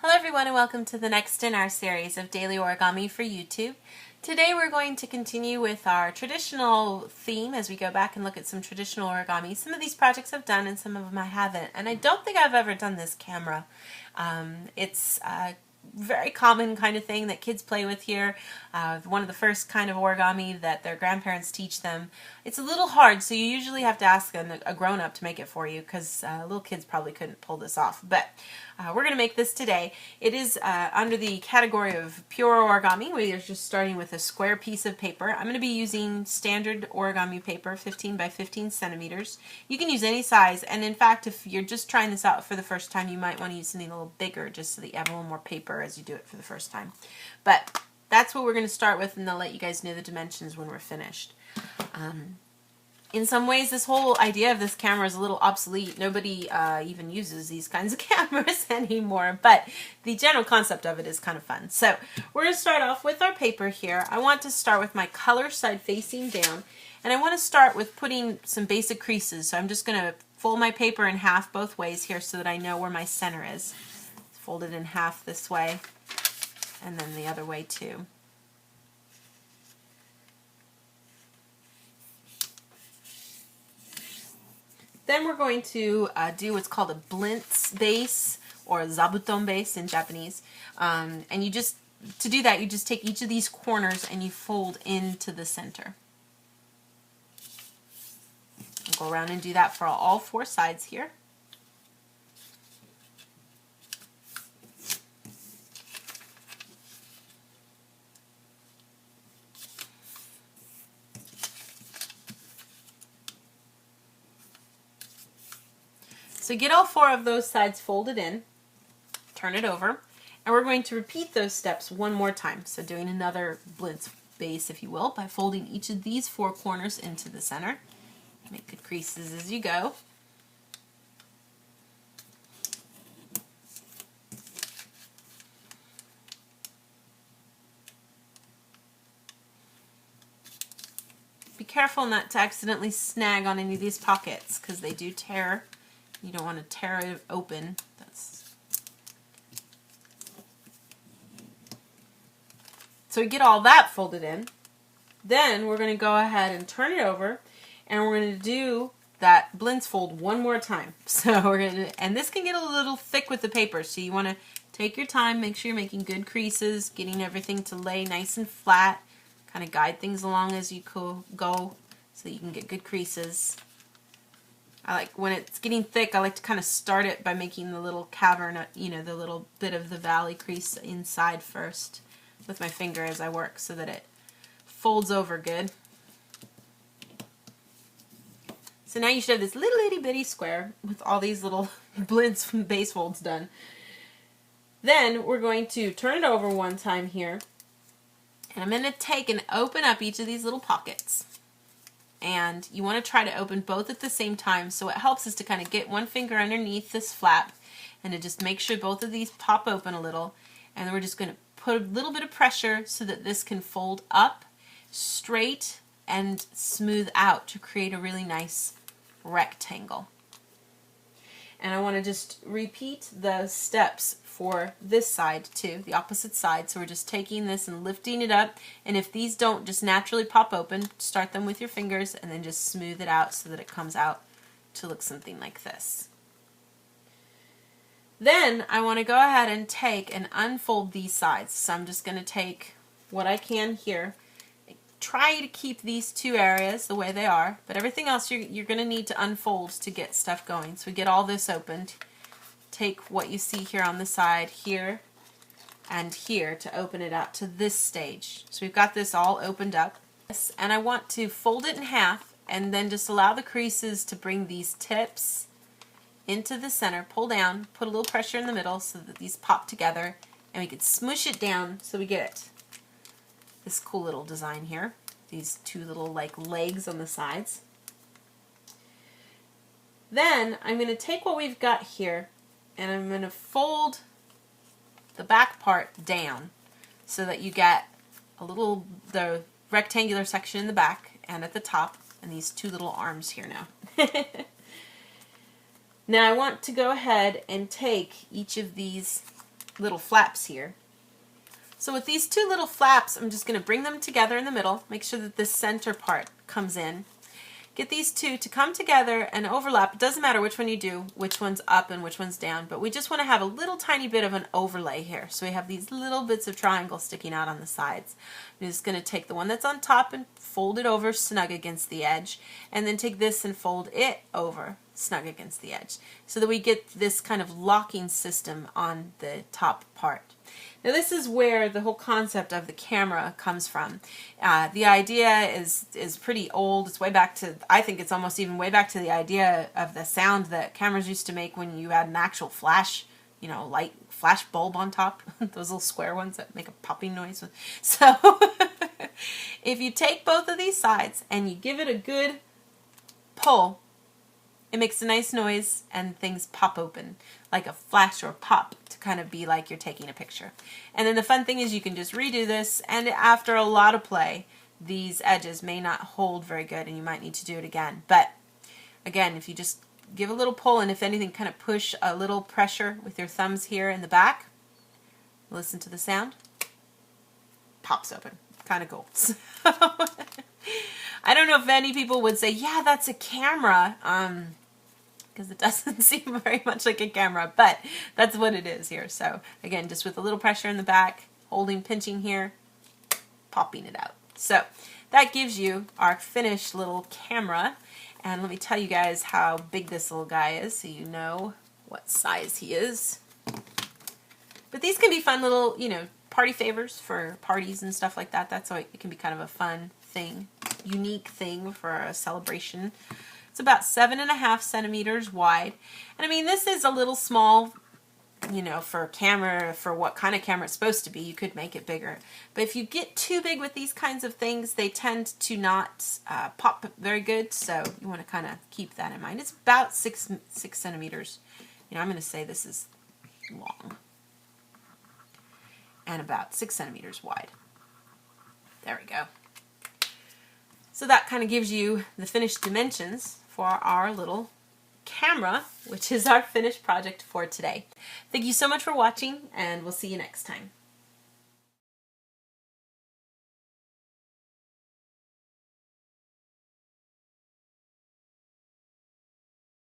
Hello everyone and welcome to the next in our series of daily origami for YouTube. Today we're going to continue with our traditional theme as we go back and look at some traditional origami. Some of these projects I've done and some of them I haven't, and I don't think I've ever done this camera. It's a very common kind of thing that kids play with here. One of the first kind of origami that their grandparents teach them. It's a little hard, so you usually have to ask a grown-up to make it for you because little kids probably couldn't pull this off. But we're going to make this today. It is under the category of pure origami. We are just starting with a square piece of paper. I'm going to be using standard origami paper, 15 by 15 centimeters. You can use any size, and in fact, if you're just trying this out for the first time, you might want to use something a little bigger just so that you have a little more paper as you do it for the first time. But that's what we're going to start with, and I'll let you guys know the dimensions when we're finished. In some ways, this whole idea of this camera is a little obsolete. Nobody even uses these kinds of cameras anymore, but the general concept of it is kind of fun. So we're going to start off with our paper here. I want to start with my color side facing down, and I want to start with putting some basic creases. So I'm just going to fold my paper in half both ways here so that I know where my center is. Fold it in half this way, and then the other way too. Then we're going to do what's called a blintz base, or a zabuton base in Japanese. And you just, to do that, you just take each of these corners and you fold into the center. We'll go around and do that for all four sides here. So get all four of those sides folded in, turn it over, and we're going to repeat those steps one more time. So doing another blintz base, if you will, by folding each of these four corners into the center. Make good creases as you go. Be careful not to accidentally snag on any of these pockets because they do tear. You don't want to tear it open. So we get all that folded in. Then we're going to go ahead and turn it over, and we're going to do that blintz fold one more time. So we're going to, and this can get a little thick with the paper, so you want to take your time, make sure you're making good creases, getting everything to lay nice and flat, kind of guide things along as you go so you can get good creases. I like when it's getting thick, I like to kind of start it by making the little cavern, you know, the little bit of the valley crease inside first with my finger as I work so that it folds over good. So now you should have this little itty bitty square with all these little blintz base folds done. Then we're going to turn it over one time here, and I'm going to take and open up each of these little pockets. And you want to try to open both at the same time, so it helps us to kind of get one finger underneath this flap and to just make sure both of these pop open a little. And then we're just going to put a little bit of pressure so that this can fold up, straight, and smooth out to create a really nice rectangle. And I want to just repeat the steps for this side too, the opposite side. So we're just taking this and lifting it up, and if these don't just naturally pop open, start them with your fingers and then just smooth it out so that it comes out to look something like this. Then I want to go ahead and take and unfold these sides. So I'm just going to take what I can here. Try to keep these two areas the way they are, but everything else you're going to need to unfold to get stuff going. So we get all this opened. Take what you see here on the side, here and here, to open it out to this stage. So we've got this all opened up. And I want to fold it in half and then just allow the creases to bring these tips into the center. Pull down, put a little pressure in the middle so that these pop together, and we can smoosh it down so we get this cool little design here. These two little like legs on the sides. Then I'm going to take what we've got here and I'm going to fold the back part down so that you get the rectangular section in the back and at the top, and these two little arms here now. Now I want to go ahead and take each of these little flaps here. So with these two little flaps, I'm just going to bring them together in the middle. Make sure that this center part comes in. Get these two to come together and overlap. It doesn't matter which one you do, which one's up and which one's down, but we just want to have a little tiny bit of an overlay here. So we have these little bits of triangle sticking out on the sides. I'm just going to take the one that's on top and fold it over snug against the edge, and then take this and fold it over snug against the edge, so that we get this kind of locking system on the top part. Now this is where the whole concept of the camera comes from. The idea is pretty old. It's way back to, I think it's almost even way back to the idea of the sound that cameras used to make when you had an actual flash, you know, light flash bulb on top. Those little square ones that make a popping noise. So if you take both of these sides and you give it a good pull, it makes a nice noise and things pop open like a flash or pop, to kind of be like you're taking a picture. And then the fun thing is you can just redo this, and after a lot of play, these edges may not hold very good and you might need to do it again. But again, if you just give a little pull and if anything kind of push a little pressure with your thumbs here in the back, listen to the sound, pops open. Kind of cool. So, I don't know if any people would say, yeah, that's a camera, because it doesn't seem very much like a camera, but that's what it is here. So again, just with a little pressure in the back, holding, pinching here, popping it out. So that gives you our finished little camera. And let me tell you guys how big this little guy is so you know what size he is. But these can be fun little, you know, party favors for parties and stuff like that. That's why it can be kind of a fun thing, unique thing for a celebration. It's about 7.5 centimeters wide. And I mean, this is a little small, you know, for camera, for what kind of camera it's supposed to be. You could make it bigger. But if you get too big with these kinds of things, they tend to not pop very good. So you want to kind of keep that in mind. It's about 6 centimeters. You know, I'm going to say this is long and about 6 centimeters wide. There we go. So that kind of gives you the finished dimensions for our little camera, which is our finished project for today. Thank you so much for watching, and we'll see you next time.